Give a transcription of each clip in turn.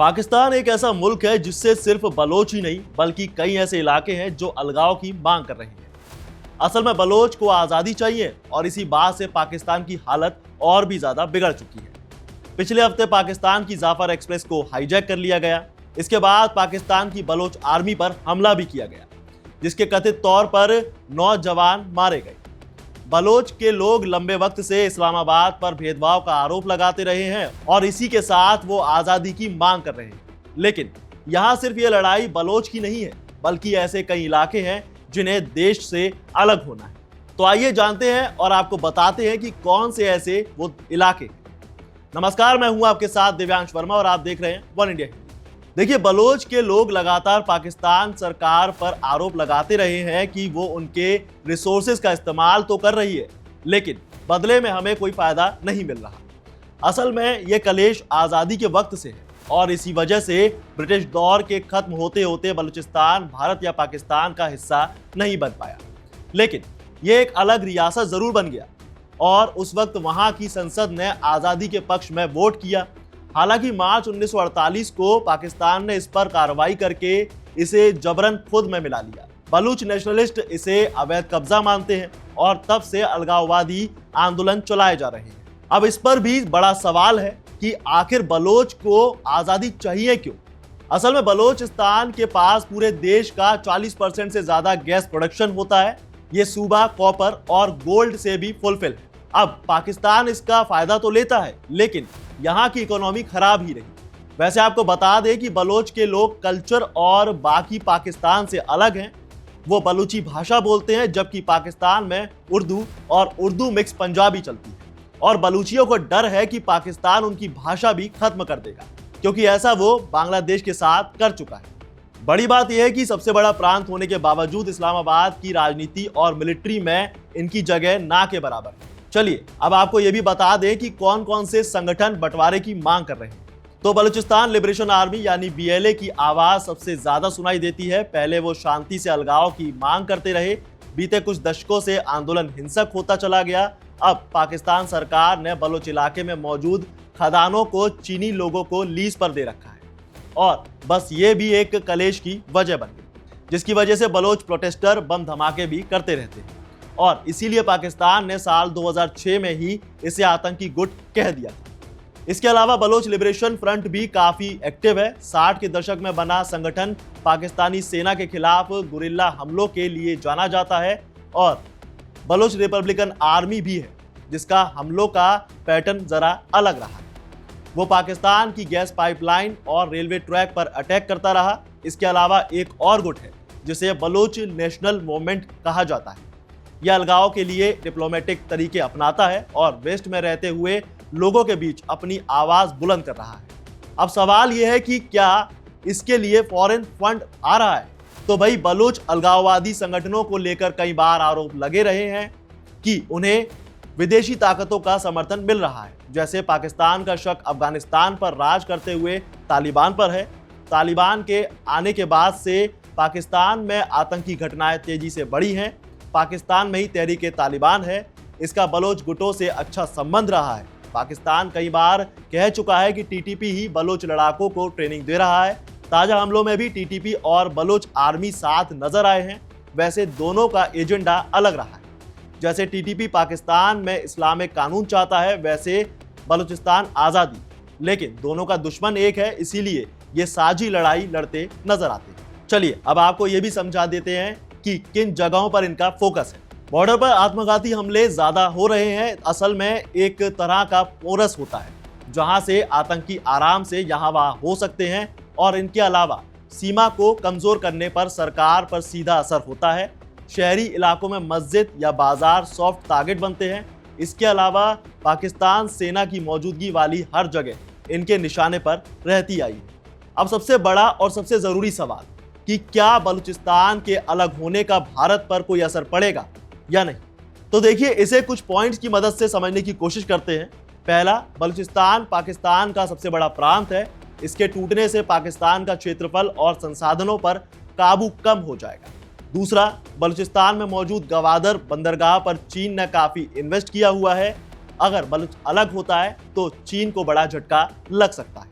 पाकिस्तान एक ऐसा मुल्क है जिससे सिर्फ बलोच ही नहीं बल्कि कई ऐसे इलाके हैं जो अलगाव की मांग कर रहे हैं। असल में बलोच को आज़ादी चाहिए और इसी बात से पाकिस्तान की हालत और भी ज़्यादा बिगड़ चुकी है। पिछले हफ्ते पाकिस्तान की जाफर एक्सप्रेस को हाईजैक कर लिया गया। इसके बाद पाकिस्तान की बलोच आर्मी पर हमला भी किया गया, जिसके कथित तौर पर 9 जवान मारे गए। बलोच के लोग लंबे वक्त से इस्लामाबाद पर भेदभाव का आरोप लगाते रहे हैं और इसी के साथ वो आज़ादी की मांग कर रहे हैं। लेकिन यहाँ सिर्फ ये लड़ाई बलोच की नहीं है, बल्कि ऐसे कई इलाके हैं जिन्हें देश से अलग होना है। तो आइए जानते हैं और आपको बताते हैं कि कौन से ऐसे वो इलाके हैं। नमस्कार, मैं हूं आपके साथ दिव्यांश वर्मा और आप देख रहे हैं वन इंडिया। देखिए, बलोच के लोग लगातार पाकिस्तान सरकार पर आरोप लगाते रहे हैं कि वो उनके रिसोर्सेज का इस्तेमाल तो कर रही है, लेकिन बदले में हमें कोई फायदा नहीं मिल रहा। असल में ये कलेश आज़ादी के वक्त से है और इसी वजह से ब्रिटिश दौर के खत्म होते होते बलूचिस्तान भारत या पाकिस्तान का हिस्सा नहीं बन पाया, लेकिन ये एक अलग रियासत जरूर बन गया और उस वक्त वहां की संसद ने आज़ादी के पक्ष में वोट किया। हालांकि मार्च 1948 को पाकिस्तान ने इस पर कार्रवाई करके इसे जबरन खुद में मिला लिया। बलूच नेशनलिस्ट इसे अवैध कब्जा मानते हैं और तब से अलगाववादी आंदोलन चलाए जा रहे हैं। अब इस पर भी बड़ा सवाल है कि आखिर बलोच को आज़ादी चाहिए क्यों। असल में बलोचिस्तान के पास पूरे देश का 40% से ज्यादा गैस प्रोडक्शन होता है। ये सूबा कॉपर और गोल्ड से भी फुलफिल है। अब पाकिस्तान इसका फायदा तो लेता है, लेकिन यहाँ की इकोनॉमी खराब ही रही। वैसे आपको बता दें कि बलोच के लोग कल्चर और बाकी पाकिस्तान से अलग हैं। वो बलूची भाषा बोलते हैं, जबकि पाकिस्तान में उर्दू और उर्दू मिक्स पंजाबी चलती है और बलूचियों को डर है कि पाकिस्तान उनकी भाषा भी खत्म कर देगा, क्योंकि ऐसा वो बांग्लादेश के साथ कर चुका है। बड़ी बात यह है कि सबसे बड़ा प्रांत होने के बावजूद इस्लामाबाद की राजनीति और मिलिट्री में इनकी जगह ना के बराबर है। चलिए अब आपको यह भी बता दें कि कौन कौन से संगठन बंटवारे की मांग कर रहे हैं। तो बलूचिस्तान लिबरेशन आर्मी यानी BLA की आवाज सबसे ज्यादा सुनाई देती है। पहले वो शांति से अलगाव की मांग करते रहे। बीते कुछ दशकों से आंदोलन हिंसक होता चला गया। अब पाकिस्तान सरकार ने बलोच इलाके में मौजूद खदानों को चीनी लोगों को लीज पर दे रखा है और बस ये भी एक कलेश की वजह बन गई, जिसकी वजह से बलोच प्रोटेस्टर बम धमाके भी करते रहते हैं और इसीलिए पाकिस्तान ने साल 2006 में ही इसे आतंकी गुट कह दिया था। इसके अलावा बलोच लिबरेशन फ्रंट भी काफी एक्टिव है। 60 के दशक में बना संगठन पाकिस्तानी सेना के खिलाफ गुरिल्ला हमलों के लिए जाना जाता है और बलोच रिपब्लिकन आर्मी भी है, जिसका हमलों का पैटर्न जरा अलग रहा है। वो पाकिस्तान की गैस पाइपलाइन और रेलवे ट्रैक पर अटैक करता रहा। इसके अलावा एक और गुट है जिसे बलोच नेशनल मूवमेंट कहा जाता है। यह अलगाव के लिए डिप्लोमेटिक तरीके अपनाता है और वेस्ट में रहते हुए लोगों के बीच अपनी आवाज बुलंद कर रहा है। अब सवाल यह है कि क्या इसके लिए फॉरेन फंड आ रहा है? तो भाई, बलोच अलगाववादी संगठनों को लेकर कई बार आरोप लगे रहे हैं कि उन्हें विदेशी ताकतों का समर्थन मिल रहा है। जैसे पाकिस्तान का शक अफगानिस्तान पर राज करते हुए तालिबान पर है। तालिबान के आने के बाद से पाकिस्तान में आतंकी घटनाएं तेजी से बढ़ी हैं। पाकिस्तान में ही तहरीक तालिबान है, इसका बलोच गुटों से अच्छा संबंध रहा है। पाकिस्तान कई बार कह चुका है कि TTP ही बलोच लड़ाकों को ट्रेनिंग दे रहा है। ताजा हमलों में भी TTP और बलोच आर्मी साथ नजर आए हैं। वैसे दोनों का एजेंडा अलग रहा है। जैसे TTP पाकिस्तान में इस्लामिक कानून चाहता है, वैसे बलूचिस्तान आज़ादी, लेकिन दोनों का दुश्मन एक है, इसीलिए ये साझी लड़ाई लड़ते नजर आते हैं। चलिए अब आपको ये भी समझा देते हैं कि किन जगहों पर इनका फोकस है। बॉर्डर पर आत्मघाती हमले ज्यादा हो रहे हैं। असल में एक तरह का पोरस होता है जहां से आतंकी आराम से यहां वहां हो सकते हैं और इनके अलावा सीमा को कमजोर करने पर सरकार पर सीधा असर होता है। शहरी इलाकों में मस्जिद या बाजार सॉफ्ट टारगेट बनते हैं। इसके अलावा पाकिस्तान सेना की मौजूदगी वाली हर जगह इनके निशाने पर रहती आई है। अब सबसे बड़ा और सबसे जरूरी सवाल कि क्या बलूचिस्तान के अलग होने का भारत पर कोई असर पड़ेगा या नहीं। तो देखिए, इसे कुछ पॉइंट्स की मदद से समझने की कोशिश करते हैं। पहला, बलूचिस्तान पाकिस्तान का सबसे बड़ा प्रांत है। इसके टूटने से पाकिस्तान का क्षेत्रफल और संसाधनों पर काबू कम हो जाएगा। दूसरा, बलूचिस्तान में मौजूद गवादर बंदरगाह पर चीन ने काफी इन्वेस्ट किया हुआ है। अगर बलूच अलग होता है तो चीन को बड़ा झटका लग सकता है।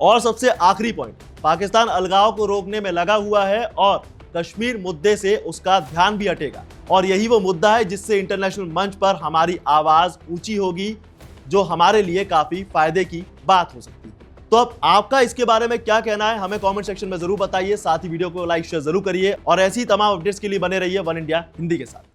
और सबसे आखिरी पॉइंट, पाकिस्तान अलगाव को रोकने में लगा हुआ है और कश्मीर मुद्दे से उसका ध्यान भी हटेगा, और यही वो मुद्दा है जिससे इंटरनेशनल मंच पर हमारी आवाज ऊंची होगी, जो हमारे लिए काफी फायदे की बात हो सकती है। तो अब आपका इसके बारे में क्या कहना है, हमें कमेंट सेक्शन में जरूर बताइए। साथ ही वीडियो को लाइक शेयर जरूर करिए और ऐसी तमाम अपडेट्स के लिए बने रहिए वन इंडिया हिंदी के साथ।